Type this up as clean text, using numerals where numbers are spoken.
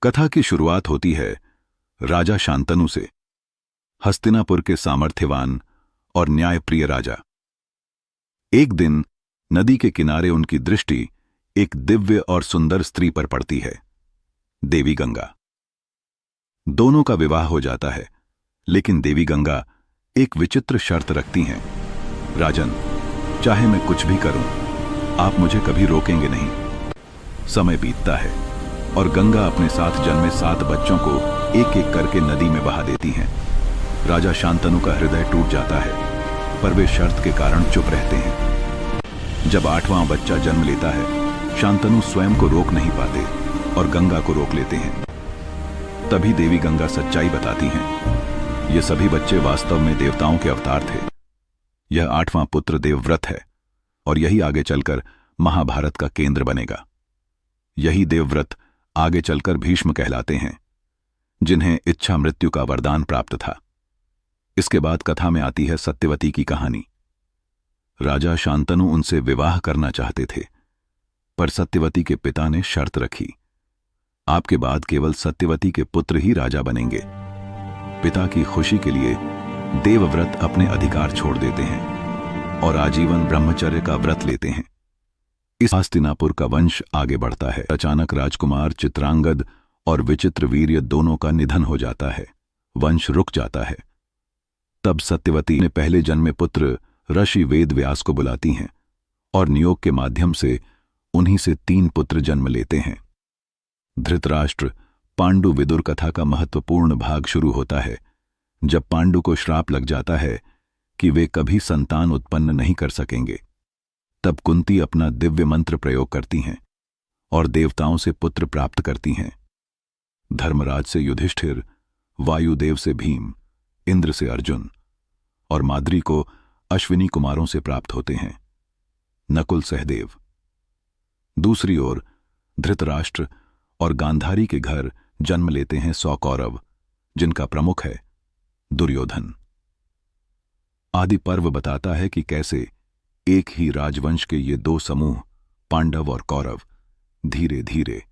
कथा की शुरुआत होती है राजा शांतनु से, हस्तिनापुर के सामर्थ्यवान और न्यायप्रिय राजा। एक दिन नदी के किनारे उनकी दृष्टि एक दिव्य और सुंदर स्त्री पर पड़ती है, देवी गंगा। दोनों का विवाह हो जाता है, लेकिन देवी गंगा एक विचित्र शर्त रखती हैं। राजन, चाहे मैं कुछ भी करूं, आप मुझे कभी रोकेंगे नहीं। समय बीतता है और गंगा अपने साथ जन्मे 7 बच्चों को एक एक करके नदी में बहा देती हैं। राजा शांतनु का हृदय टूट जाता है, पर वे शर्त के कारण चुप रहते हैं। जब 8वां बच्चा जन्म लेता है, शांतनु स्वयं को रोक नहीं पाते और गंगा को रोक लेते हैं। तभी देवी गंगा सच्चाई बताती हैं। ये सभी बच्चे वास्तव में देवताओं के अवतार थे। यह 8वां पुत्र देवव्रत है और यही आगे चलकर महाभारत का केंद्र बनेगा। यही देवव्रत आगे चलकर भीष्म कहलाते हैं, जिन्हें इच्छा मृत्यु का वरदान प्राप्त था। इसके बाद कथा में आती है सत्यवती की कहानी। राजा शांतनु उनसे विवाह करना चाहते थे, पर सत्यवती के पिता ने शर्त रखी, आपके बाद केवल सत्यवती के पुत्र ही राजा बनेंगे। पिता की खुशी के लिए देवव्रत अपने अधिकार छोड़ देते हैं और आजीवन ब्रह्मचर्य का व्रत लेते हैं। इस हस्तिनापुर का वंश आगे बढ़ता है। अचानक राजकुमार चित्रांगद और विचित्र वीर्य दोनों का निधन हो जाता है। वंश रुक जाता है। तब सत्यवती ने पहले जन्मे पुत्र ऋषि वेद व्यास को बुलाती हैं और नियोग के माध्यम से उन्हीं से 3 पुत्र जन्म लेते हैं। धृतराष्ट्र पांडु विदुर कथा का महत्वपूर्ण भाग शुरू होता है, जब पांडु को श्राप लग जाता है कि वे कभी संतान उत्पन्न नहीं कर सकेंगे। तब कुंती अपना दिव्य मंत्र प्रयोग करती हैं और देवताओं से पुत्र प्राप्त करती हैं। धर्मराज से युधिष्ठिर, वायुदेव से भीम, इंद्र से अर्जुन और माद्री को अश्विनी कुमारों से प्राप्त होते हैं, नकुल सहदेव। दूसरी ओर धृतराष्ट्र और गांधारी के घर जन्म लेते हैं 100 कौरव, जिनका प्रमुख है दुर्योधन। आदि पर्व बताता है कि कैसे एक ही राजवंश के ये 2 समूह, पांडव और कौरव, धीरे धीरे